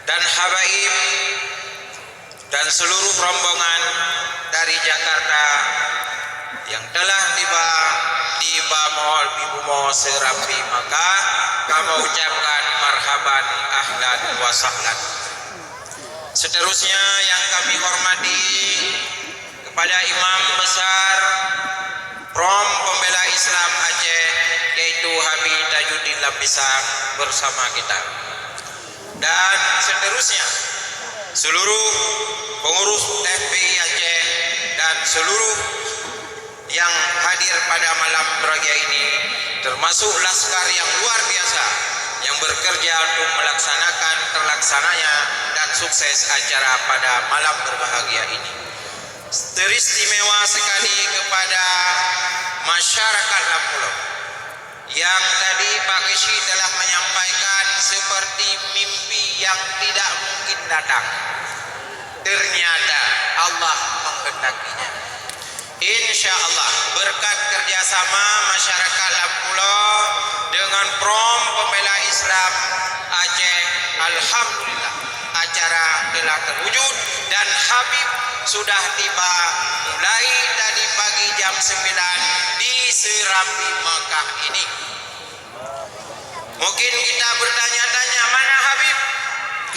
dan habaib dan seluruh rombongan dari Jakarta yang telah tiba di Bamol Bibumo Serambi Makkah, kami ucapkan marhaban ahlan wa sahlan. Seterusnya yang kami hormati kepada Imam Besar Prom Pembela Islam Aceh, yaitu Habib Tajuddin Lapisan bersama kita. Dan seterusnya seluruh pengurus FPI Aceh dan seluruh yang hadir pada malam berbahagia ini, termasuk laskar yang luar biasa yang bekerja untuk melaksanakan terlaksananya dan sukses acara pada malam berbahagia ini. Teristimewa sekali kepada masyarakat Lampulong yang tadi Pak Keshi telah menyampaikan seperti mimpi yang tidak mungkin datang. Ternyata Allah menghendakinya. Insya Allah berkat kerjasama masyarakat Lampulong dengan Prom Pembela Islam Aceh, alhamdulillah acara telah terwujud dan Habib sudah tiba mulai tadi pagi jam 9 di Serambi Makkah ini. Mungkin kita bertanya-tanya, mana Habib?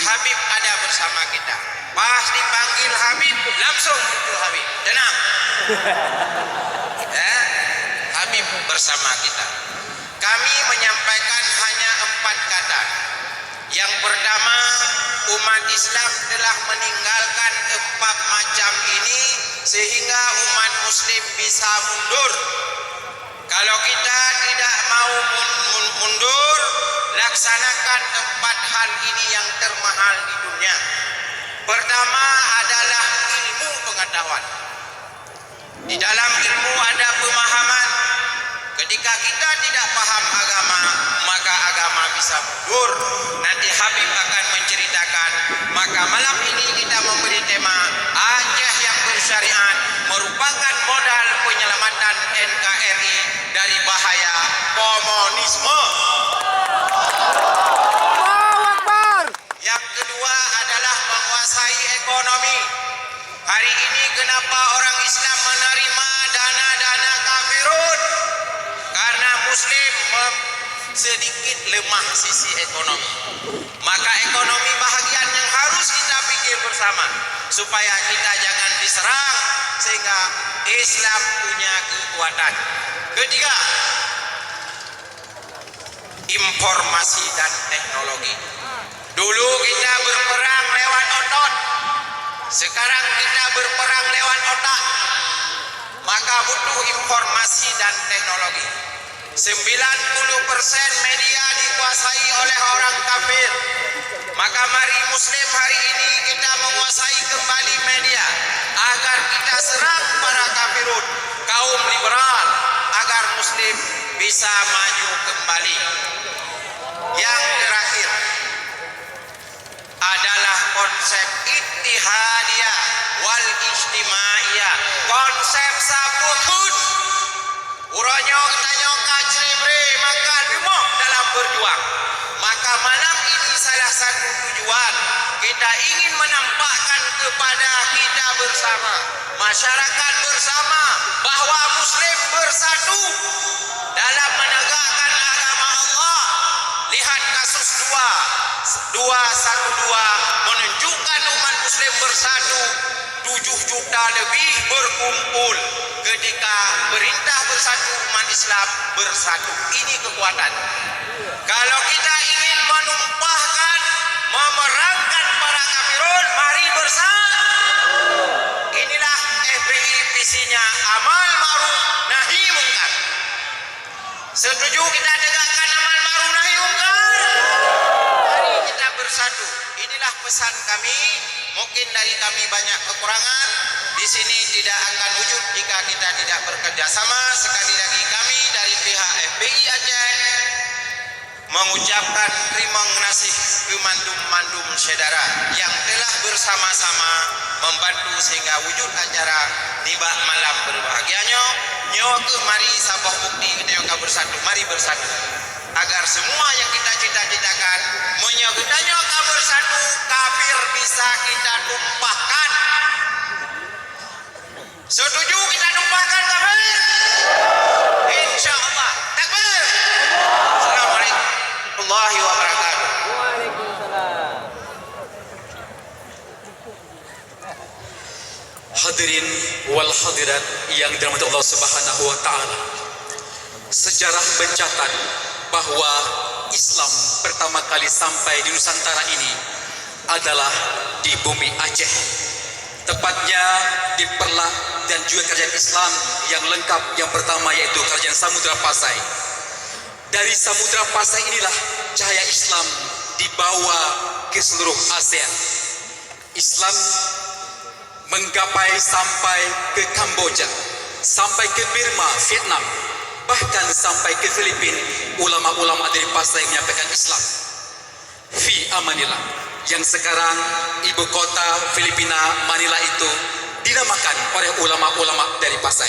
Habib ada bersama kita. Pas dipanggil Habib, langsung muncul Habib. Tenang. Habib bersama kita. Kami menyampaikan hanya 4 kata. Yang pertama, umat Islam telah meninggalkan 4 macam ini sehingga umat Muslim bisa mundur. Kalau kita tidak mau mundur, laksanakan 4 hal ini yang termahal di dunia. Pertama adalah ilmu pengetahuan. Di dalam ilmu ada pemahaman. Ketika kita tidak paham agama, maka agama bisa mundur. Nanti Habib akan menceritakan. Maka malam ini kita memberi tema Aceh yang bersyariat merupakan modal penyelamatan NKRI dari bahaya komunisme. Yang kedua adalah menguasai ekonomi. Hari ini kenapa orang Islam menerima dana-dana kafirun? Karena Muslim sedikit lemah sisi ekonomi. Maka ekonomi bahagian yang harus kita pikir bersama supaya kita jangan diserang sehingga Islam punya kekuatan. Ketiga, informasi dan teknologi. Dulu kita berperang lewat otot, sekarang kita berperang lewat otak. Maka butuh informasi dan teknologi. 90% media dikuasai oleh orang kafir. Maka mari Muslim hari ini kita menguasai kembali media agar kita serang para kafirun, kaum liberal, agar Muslim bisa maju kembali. Yang terakhir adalah konsep ittihadiyah wal ijtimaiyah, konsep sabutun. Uronyo tanyo kacrebre maka lumok dalam berjuang. Maka malam ini salah satu tujuan kita ingin menampakkan kepada kita bersama, masyarakat bersama, bahwa Muslim bersatu dalam menegakkan agama Allah. Lihat kasus 212 menunjukkan umat Muslim bersatu. 7 juta lebih berkumpul ketika perintah bersatu, umat Islam bersatu. Ini kekuatan. Kalau kita ingin menumpahkan, memerangkan para kafirun, mari bersatu. Inilah FPI visinya amal ma'ruf nahi mungkar. Setuju kita tegakkan amal ma'ruf nahi mungkar? Mari kita bersatu. Inilah pesan kami. Mungkin dari kami banyak kekurangan. Di sini tidak akan wujud jika kita tidak bekerja sama. Sekali lagi kami dari pihak FPI Aceh mengucapkan terima kasih ke mandum-mandum saudara yang telah bersama-sama membantu sehingga wujud acara tiba malam berbahagianya. Nyo ke mari sabah bukti kita bersatu. Mari bersatu agar semua yang kita cita-citakan menyebutnya bersatu. Hadirin wal hadirat yang dirahmati Allah Subhanahu wa taala. Sejarah mencatat bahwa Islam pertama kali sampai di Nusantara ini adalah di bumi Aceh. Tepatnya di Perlak dan juga kerajaan Islam yang lengkap yang pertama, yaitu kerajaan Samudra Pasai. Dari Samudra Pasai inilah cahaya Islam dibawa ke seluruh ASEAN. Islam menggapai sampai ke Kamboja, sampai ke Burma, Vietnam, bahkan sampai ke Filipina. Ulama-ulama dari Pasai menyampaikan Islam. Fi Amanillah, yang sekarang ibu kota Filipina, Manila itu dinamakan oleh ulama-ulama dari Pasai.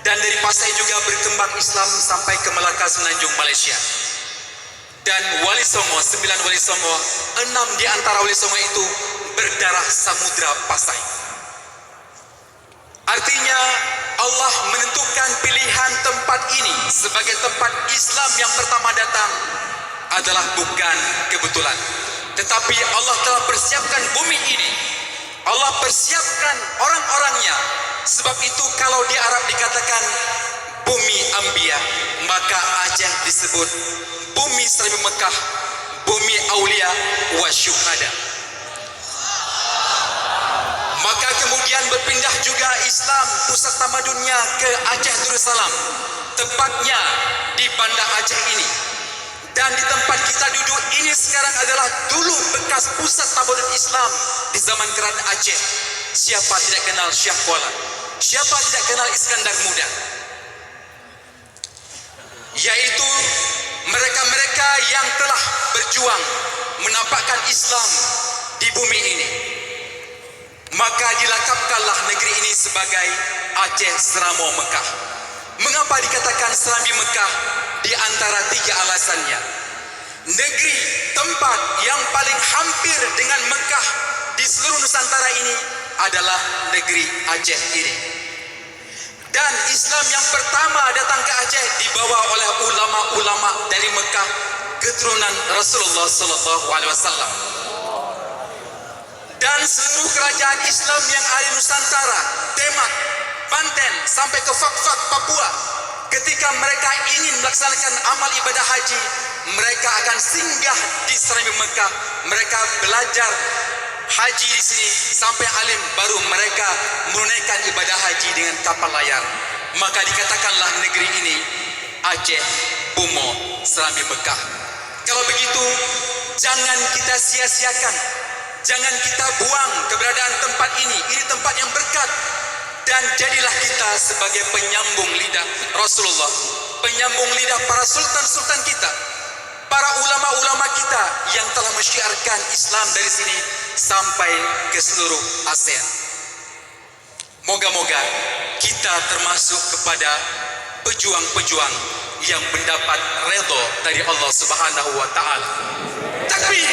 Dan dari Pasai juga berkembang Islam sampai ke Melaka, Semenanjung, Malaysia. Dan Wali Songo, 9 Wali Songo, 6 di antara Wali Songo itu berdarah Samudra Pasai. Artinya Allah menentukan pilihan tempat ini sebagai tempat Islam yang pertama datang adalah bukan kebetulan, tetapi Allah telah persiapkan bumi ini. Allah persiapkan orang-orangnya. Sebab itu kalau di Arab dikatakan bumi Anbiya, maka Aceh disebut bumi Sri Mekah, bumi Aulia wa Syuhada. Maka kemudian berpindah juga Islam pusat tamadunnya ke Aceh Darussalam, tepatnya di Banda Aceh ini. Dan di tempat kita duduk ini sekarang adalah dulu bekas pusat tamadun Islam di zaman Kerajaan Aceh. Siapa tidak kenal Syah Kuala? Siapa tidak kenal Iskandar Muda? Yaitu mereka-mereka yang telah berjuang menampakkan Islam di bumi ini. Maka dilakapkanlah negeri ini sebagai Aceh Seramo Mekah. Mengapa dikatakan Serambi Mekah? Di antara 3 alasannya. Negeri tempat yang paling hampir dengan Mekah di seluruh Nusantara ini adalah negeri Aceh ini. Dan Islam yang pertama datang ke Aceh dibawa oleh ulama-ulama dari Mekah, keturunan Rasulullah SAW. Dan seluruh kerajaan Islam yang ada di Nusantara, Demak, Banten, sampai ke Fak-Fak, Papua, ketika mereka ingin melaksanakan amal ibadah haji, mereka akan singgah di Serambi Mekah. Mereka belajar haji di sini sampai alim, baru mereka menunaikan ibadah haji dengan kapal layar. Maka dikatakanlah negeri ini Aceh Bumo Serambi Mekah. Kalau begitu, jangan kita sia-siakan, jangan kita buang keberadaan tempat ini. Ini tempat yang berkat. Dan jadilah kita sebagai penyambung lidah Rasulullah, penyambung lidah para sultan-sultan kita, para ulama-ulama kita yang telah mensyiarkan Islam dari sini sampai ke seluruh ASEAN. Moga-moga kita termasuk kepada pejuang-pejuang yang mendapat redha dari Allah Subhanahu wa taala. Takbir.